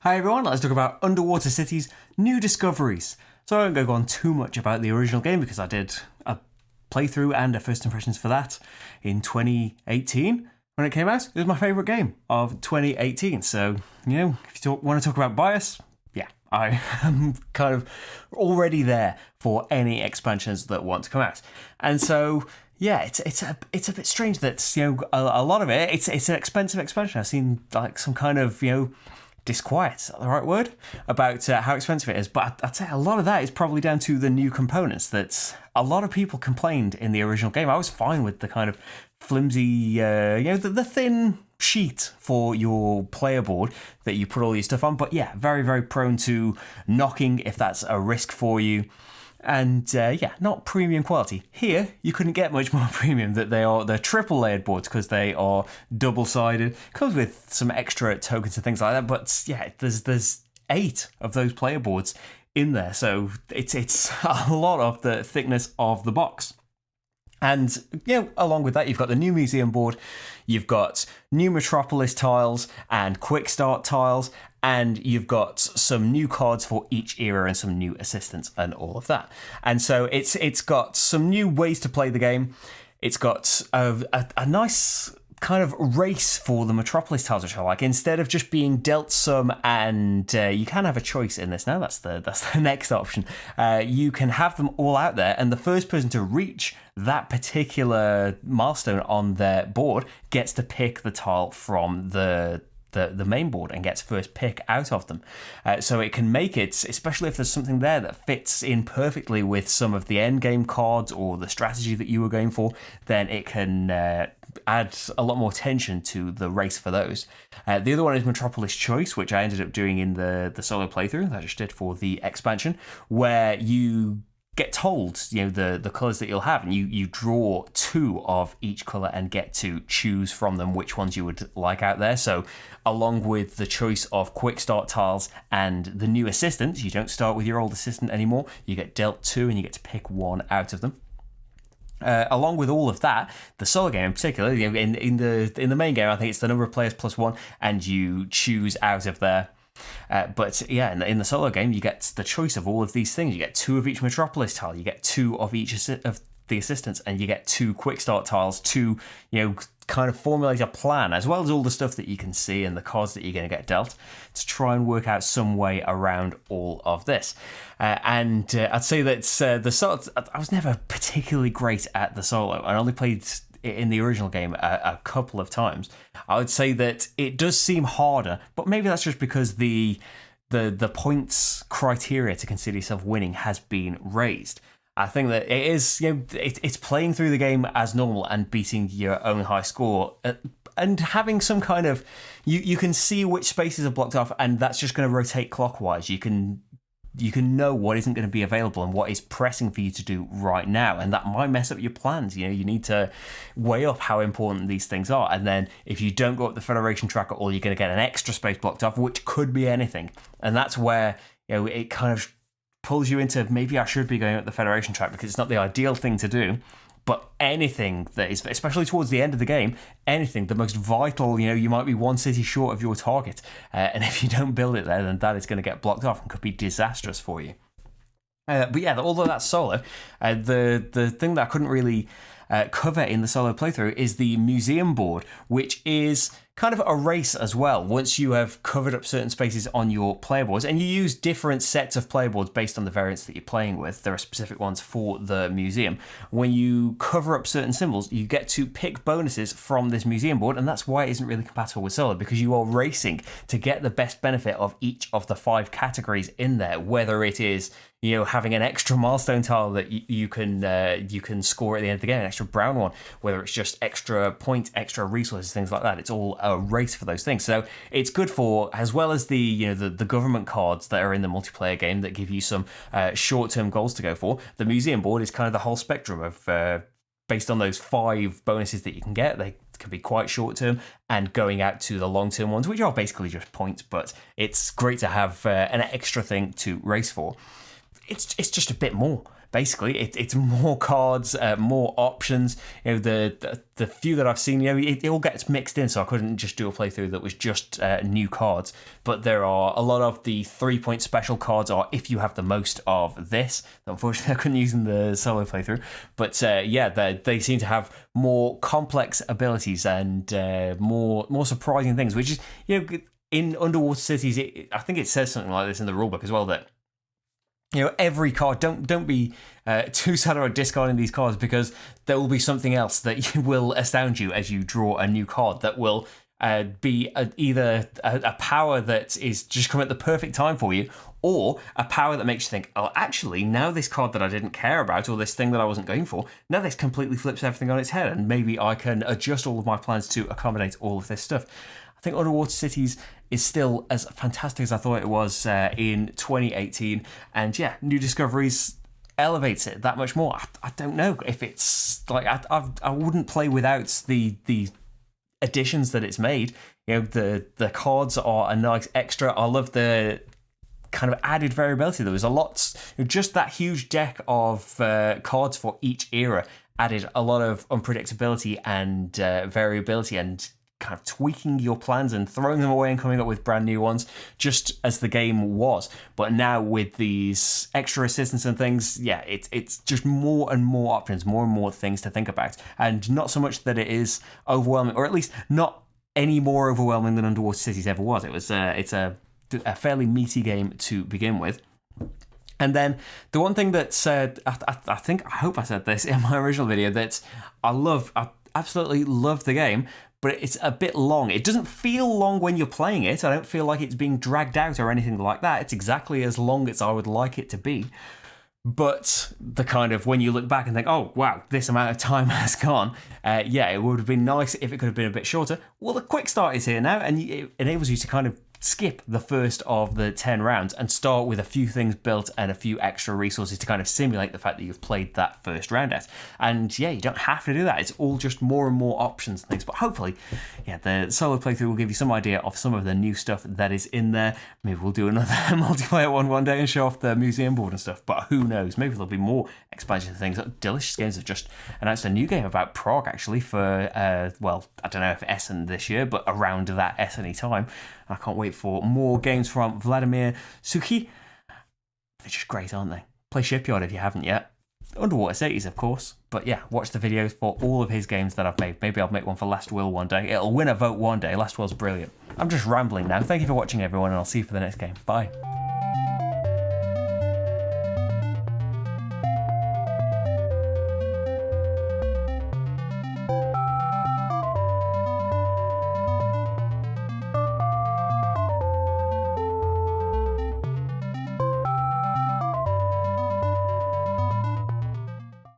Hi everyone, let's talk about Underwater Cities New Discoveries. So I won't go on too much about the original game because I did a playthrough and a first impressions for that in 2018 when it came out. It was my favourite game of 2018. So, if you want to talk about bias, yeah, I am kind of already there for any expansions that want to come out. And so, yeah, it's a bit strange that, a lot of it, it's an expensive expansion. I've seen like some kind of, disquiet, is that the right word? About how expensive it is. But I'd say a lot of that is probably down to the new components that a lot of people complained in the original game. I was fine with the kind of flimsy, the thin sheet for your player board that you put all your stuff on. But yeah, very, very prone to knocking if that's a risk for you. And not premium quality. Here, you couldn't get much more premium. That they're triple layered boards because they are double sided. Comes with some extra tokens and things like that. But yeah, there's 8 of those player boards in there, so it's a lot of the thickness of the box. And along with that, you've got the new museum board, you've got new Metropolis tiles and quick start tiles, and you've got some new cards for each era and some new assistants and all of that. And so it's got some new ways to play the game. It's got a nice kind of race for the Metropolis tiles, which I like. Instead of just being dealt some, and you can have a choice in this now. That's the next option. You can have them all out there, and the first person to reach that particular milestone on their board gets to pick the tile from the main board and gets first pick out of them. So it can make it, especially if there's something there that fits in perfectly with some of the end game cards or the strategy that you were going for, then it can add a lot more tension to the race for those. The other one is Metropolis Choice, which I ended up doing in the solo playthrough that I just did for the expansion, where you get told, the colours that you'll have, and you draw 2 of each colour and get to choose from them which ones you would like out there. So along with the choice of quick start tiles and the new assistants, you don't start with your old assistant anymore. You get dealt 2 and you get to pick 1 out of them. Along with all of that, the solo game in particular, in the main game, I think it's the number of players plus 1, and you choose out of there. But yeah, in the solo game, you get the choice of all of these things. You get 2 of each Metropolis tile, you get 2 of each of the assistants, and you get 2 quick start tiles to kind of formulate a plan, as well as all the stuff that you can see and the cards that you're going to get dealt, to try and work out some way around all of this. And I'd say that the solo, I was never particularly great at the solo. I only played in the original game a couple of times. I would say that it does seem harder, but maybe that's just because the points criteria to consider yourself winning has been raised. I think that it is, it's playing through the game as normal and beating your own high score, and having some kind of, you can see which spaces are blocked off, and that's just going to rotate clockwise. You can know what isn't going to be available and what is pressing for you to do right now, and that might mess up your plans. You need to weigh up how important these things are, and then if you don't go up the Federation track at all, you're going to get an extra space blocked off, which could be anything. And that's where it kind of pulls you into, maybe I should be going up the Federation track because it's not the ideal thing to do. But anything that is, especially towards the end of the game, anything, the most vital, you might be 1 city short of your target. And if you don't build it there, then that is going to get blocked off and could be disastrous for you. But yeah, although that's solo, the thing that I couldn't really cover in the solo playthrough is the museum board, which is kind of a race as well. Once you have covered up certain spaces on your player boards, and you use different sets of player boards based on the variants that you're playing with, there are specific ones for the museum. When you cover up certain symbols, you get to pick bonuses from this museum board, and that's why it isn't really compatible with solo, because you are racing to get the best benefit of each of the 5 categories in there, whether it is having an extra milestone tile that you can score at the end of the game, an extra brown one, whether it's just extra points, extra resources, things like that. It's all a race for those things. So it's good for, as well as the government cards that are in the multiplayer game that give you some short-term goals to go for. The museum board is kind of the whole spectrum of based on those 5 bonuses that you can get. They can be quite short-term and going out to the long-term ones, which are basically just points, but it's great to have an extra thing to race for. It's just a bit more. basically it's more cards, more options. The few that I've seen, it all gets mixed in, so I couldn't just do a playthrough that was just new cards. But there are a lot of the 3-point special cards, or if you have the most of this. Unfortunately, I couldn't use in the solo playthrough. But they seem to have more complex abilities and more surprising things, which is, in Underwater Cities, I think it says something like this in the rulebook as well, that every card, don't be too sad about discarding these cards, because there will be something else that will astound you as you draw a new card that will be either a power that is just come at the perfect time for you, or a power that makes you think, oh, actually, now this card that I didn't care about, or this thing that I wasn't going for, now this completely flips everything on its head, and maybe I can adjust all of my plans to accommodate all of this stuff. I think Underwater Cities is still as fantastic as I thought it was in 2018, and new discoveries elevates it that much more. I don't know if it's like I wouldn't play without the additions that it's made. The cards are a nice extra. I love the kind of added variability. There was a lot, just that huge deck of cards for each era added a lot of unpredictability and variability, and kind of tweaking your plans and throwing them away and coming up with brand new ones, just as the game was. But now with these extra assistants and things, it's just more and more options, more and more things to think about, and not so much that it is overwhelming, or at least not any more overwhelming than Underwater Cities ever was. It's a fairly meaty game to begin with. And then the one thing that I hope I said this in my original video, that I absolutely love the game, but it's a bit long. It doesn't feel long when you're playing it. I don't feel like it's being dragged out or anything like that. It's exactly as long as I would like it to be. But the kind of, when you look back and think, oh, wow, this amount of time has gone, it would have been nice if it could have been a bit shorter. Well, the quick start is here now, and it enables you to kind of skip the first of the 10 rounds and start with a few things built and a few extra resources to kind of simulate the fact that you've played that first round out. And you don't have to do that. It's all just more and more options and things. But hopefully, the solo playthrough will give you some idea of some of the new stuff that is in there. Maybe we'll do another multiplayer one day and show off the museum board and stuff. But who knows? Maybe there'll be more expansion things. Delicious Games have just announced a new game about Prague, actually, for, I don't know if Essen this year, but around that Essen time. I can't wait for more games from Vladimir Suchy. They're just great, aren't they? Play Shipyard if you haven't yet. Underwater Cities, of course. But watch the videos for all of his games that I've made. Maybe I'll make one for Last Will one day. It'll win a vote one day. Last Will's brilliant. I'm just rambling now. Thank you for watching, everyone, and I'll see you for the next game. Bye.